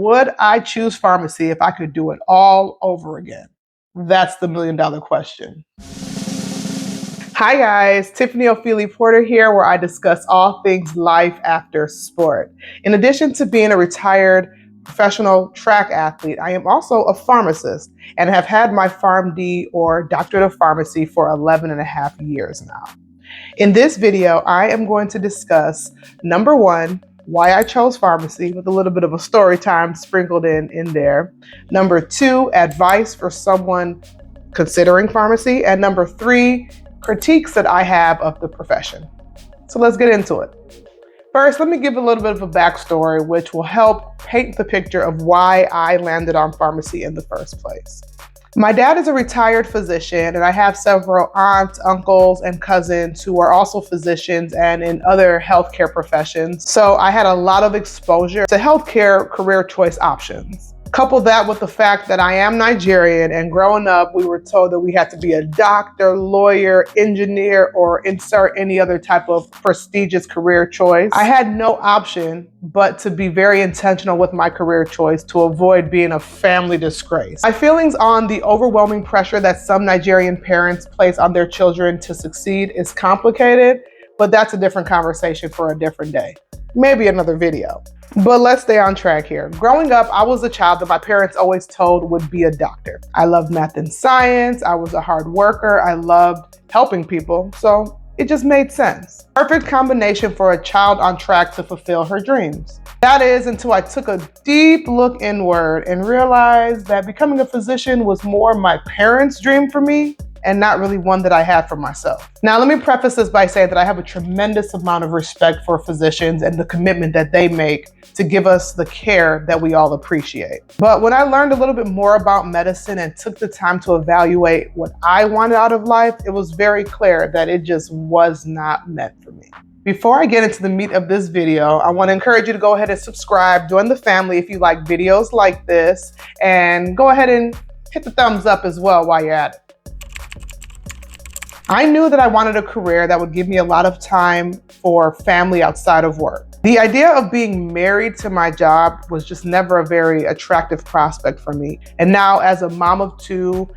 Would I choose pharmacy if I could do it all over again? That's the million-dollar question. Hi guys, Tiffany Ofili Porter here, where I discuss all things life after sport. In addition to being a retired professional track athlete, I am also a pharmacist and have had my Pharmd or Doctorate of Pharmacy for 11 and a half years now. In this video, I am going to discuss number one, why I chose pharmacy with a little bit of a story time sprinkled in there. Number two, advice for someone considering pharmacy. And number three, critiques that I have of the profession. So let's get into it. First, let me give a little bit of a backstory, which will help paint the picture of why I landed on pharmacy in the first place. My dad is a retired physician, and I have several aunts, uncles, and cousins who are also physicians and in other healthcare professions. So I had a lot of exposure to healthcare career choice options. Couple that with the fact that I am Nigerian, and growing up, we were told that we had to be a doctor, lawyer, engineer, or insert any other type of prestigious career choice. I had no option but to be very intentional with my career choice to avoid being a family disgrace. My feelings on the overwhelming pressure that some Nigerian parents place on their children to succeed is complicated, but that's a different conversation for a different day. Maybe another video. But let's stay on track here. Growing up, I was a child that my parents always told would be a doctor. I loved math and science. I was a hard worker. I loved helping people. So it just made sense. Perfect combination for a child on track to fulfill her dreams. That is until I took a deep look inward and realized that becoming a physician was more my parents' dream for me and not really one that I had for myself. Now, let me preface this by saying that I have a tremendous amount of respect for physicians and the commitment that they make to give us the care that we all appreciate. But when I learned a little bit more about medicine and took the time to evaluate what I wanted out of life, it was very clear that it just was not meant for me. Before I get into the meat of this video, I want to encourage you to go ahead and subscribe, join the family if you like videos like this, and go ahead and hit the thumbs up as well while you're at it. I knew that I wanted a career that would give me a lot of time for family outside of work. The idea of being married to my job was just never a very attractive prospect for me. And now, as a mom of two,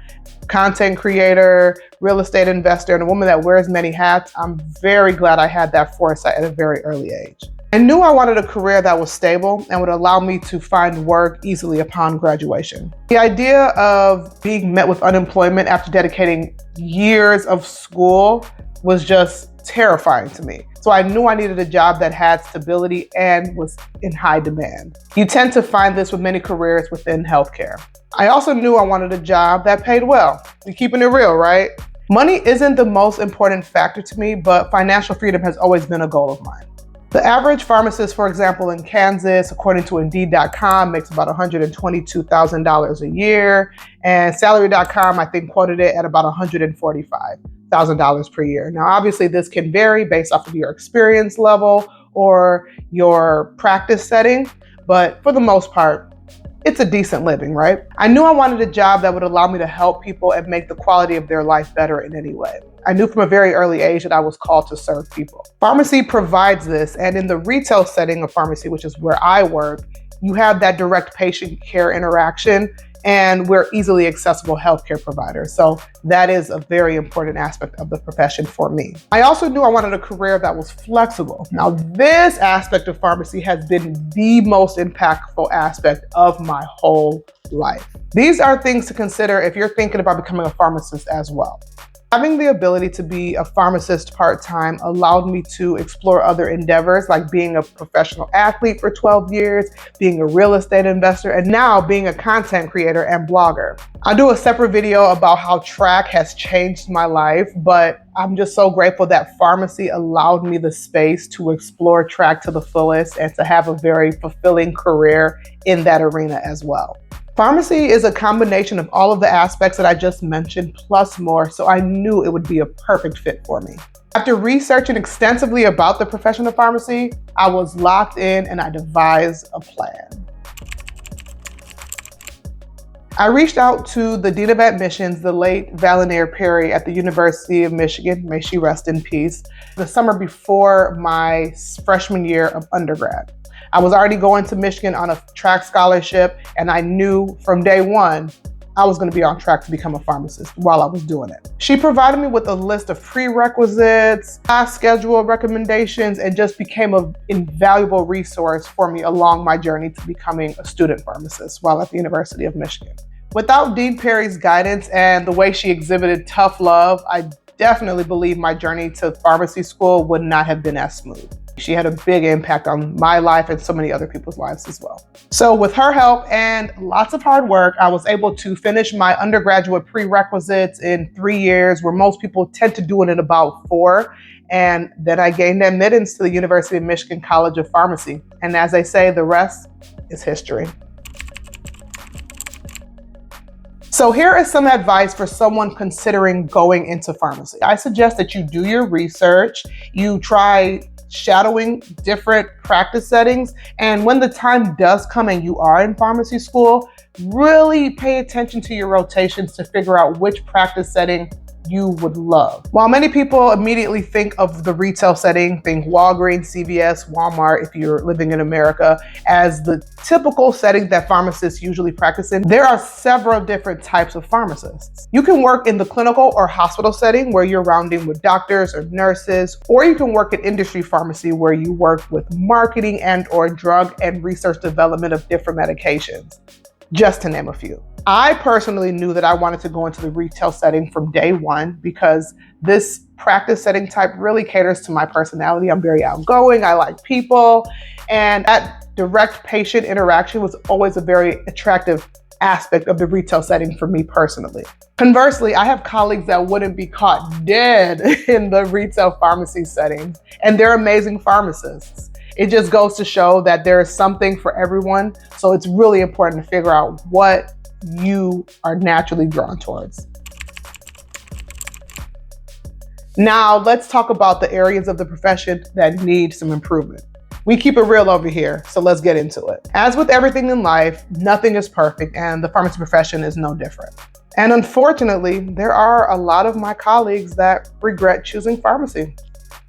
content creator, real estate investor, and a woman that wears many hats, I'm very glad I had that foresight at a very early age. I knew I wanted a career that was stable and would allow me to find work easily upon graduation. The idea of being met with unemployment after dedicating years of school was just terrifying to me. So I knew I needed a job that had stability and was in high demand. You tend to find this with many careers within healthcare. I also knew I wanted a job that paid well. We're keeping it real, right? Money isn't the most important factor to me, but financial freedom has always been a goal of mine. The average pharmacist, for example, in Kansas, according to Indeed.com, makes about $122,000 a year. And Salary.com, I think, quoted it at about $145,000 per year. Now, obviously, this can vary based off of your experience level or your practice setting, but for the most part, it's a decent living, right? I knew I wanted a job that would allow me to help people and make the quality of their life better in any way. I knew from a very early age that I was called to serve people. Pharmacy provides this, and in the retail setting of pharmacy, which is where I work, you have that direct patient care interaction, and we're easily accessible healthcare providers. So that is a very important aspect of the profession for me. I also knew I wanted a career that was flexible. Now, this aspect of pharmacy has been the most impactful aspect of my whole life. These are things to consider if you're thinking about becoming a pharmacist as well. Having the ability to be a pharmacist part-time allowed me to explore other endeavors like being a professional athlete for 12 years, being a real estate investor, and now being a content creator and blogger. I'll do a separate video about how track has changed my life, but I'm just so grateful that pharmacy allowed me the space to explore track to the fullest and to have a very fulfilling career in that arena as well. Pharmacy is a combination of all of the aspects that I just mentioned, plus more, so I knew it would be a perfect fit for me. After researching extensively about the profession of pharmacy, I was locked in and I devised a plan. I reached out to the Dean of Admissions, the late Valenier Perry at the University of Michigan, may she rest in peace, the summer before my freshman year of undergrad. I was already going to Michigan on a track scholarship, and I knew from day one I was going to be on track to become a pharmacist while I was doing it. She provided me with a list of prerequisites, class schedule recommendations, and just became an invaluable resource for me along my journey to becoming a student pharmacist while at the University of Michigan. Without Dean Perry's guidance and the way she exhibited tough love, I definitely believe my journey to pharmacy school would not have been as smooth. She had a big impact on my life and so many other people's lives as well. So with her help and lots of hard work, I was able to finish my undergraduate prerequisites in 3 years, where most people tend to do it in about 4. And then I gained admittance to the University of Michigan College of Pharmacy. And as they say, the rest is history. So here is some advice for someone considering going into pharmacy. I suggest that you do your research, you try shadowing different practice settings, and when the time does come and you are in pharmacy school, really pay attention to your rotations to figure out which practice setting you would love. While many people immediately think of the retail setting, think Walgreens, CVS, Walmart, if you're living in America, as the typical setting that pharmacists usually practice in, there are several different types of pharmacists. You can work in the clinical or hospital setting where you're rounding with doctors or nurses, or you can work in industry pharmacy where you work with marketing and or drug and research development of different medications, just to name a few. I personally knew that I wanted to go into the retail setting from day one because this practice setting type really caters to my personality. I'm very outgoing, I like people, and that direct patient interaction was always a very attractive aspect of the retail setting for me personally. Conversely, I have colleagues that wouldn't be caught dead in the retail pharmacy setting, and they're amazing pharmacists. It just goes to show that there is something for everyone, so it's really important to figure out what you are naturally drawn towards. Now, let's talk about the areas of the profession that need some improvement. We keep it real over here, so let's get into it. As with everything in life, nothing is perfect, and the pharmacy profession is no different. And unfortunately, there are a lot of my colleagues that regret choosing pharmacy,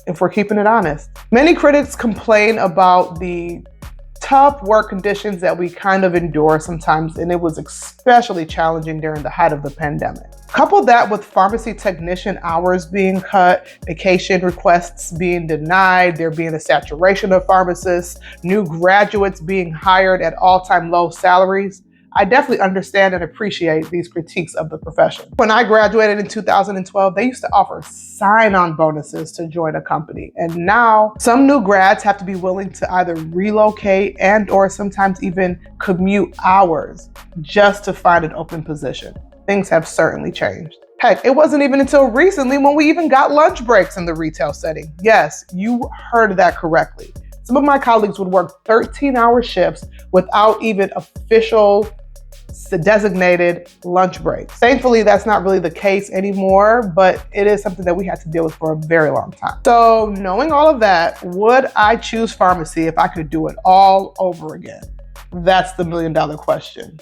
if we're keeping it honest. Many critics complain about the tough work conditions that we kind of endure sometimes, and it was especially challenging during the height of the pandemic. Couple that with pharmacy technician hours being cut, vacation requests being denied, there being a saturation of pharmacists, new graduates being hired at all-time low salaries. I definitely understand and appreciate these critiques of the profession. When I graduated in 2012, they used to offer sign-on bonuses to join a company. And now some new grads have to be willing to either relocate and or sometimes even commute hours just to find an open position. Things have certainly changed. Heck, it wasn't even until recently when we even got lunch breaks in the retail setting. Yes, you heard that correctly. Some of my colleagues would work 13-hour shifts without even official designated lunch breaks. Thankfully, that's not really the case anymore, but it is something that we had to deal with for a very long time. So knowing all of that, would I choose pharmacy if I could do it all over again? That's the million-dollar question.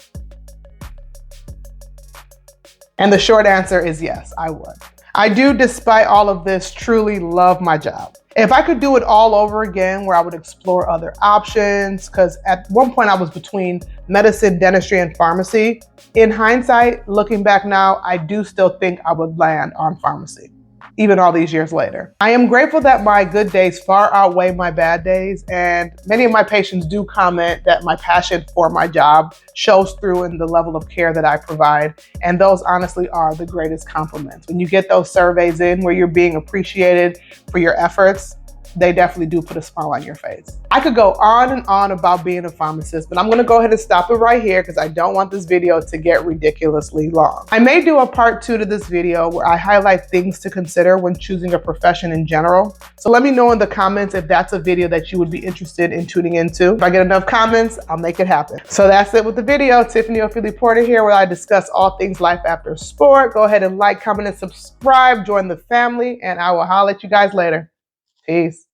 And the short answer is yes, I would. I do, despite all of this, truly love my job. If I could do it all over again, where I would explore other options, because at one point I was between medicine, dentistry, and pharmacy. In hindsight, looking back now, I do still think I would land on pharmacy, even all these years later. I am grateful that my good days far outweigh my bad days, and many of my patients do comment that my passion for my job shows through in the level of care that I provide, and those honestly are the greatest compliments. When you get those surveys in where you're being appreciated for your efforts, they definitely do put a smile on your face. I could go on and on about being a pharmacist, but I'm gonna go ahead and stop it right here because I don't want this video to get ridiculously long. I may do a part 2 to this video where I highlight things to consider when choosing a profession in general. So let me know in the comments if that's a video that you would be interested in tuning into. If I get enough comments, I'll make it happen. So that's it with the video. Tiffany Ofili Porter here, where I discuss all things life after sport. Go ahead and like, comment, and subscribe, join the family, and I will holler at you guys later. Peace.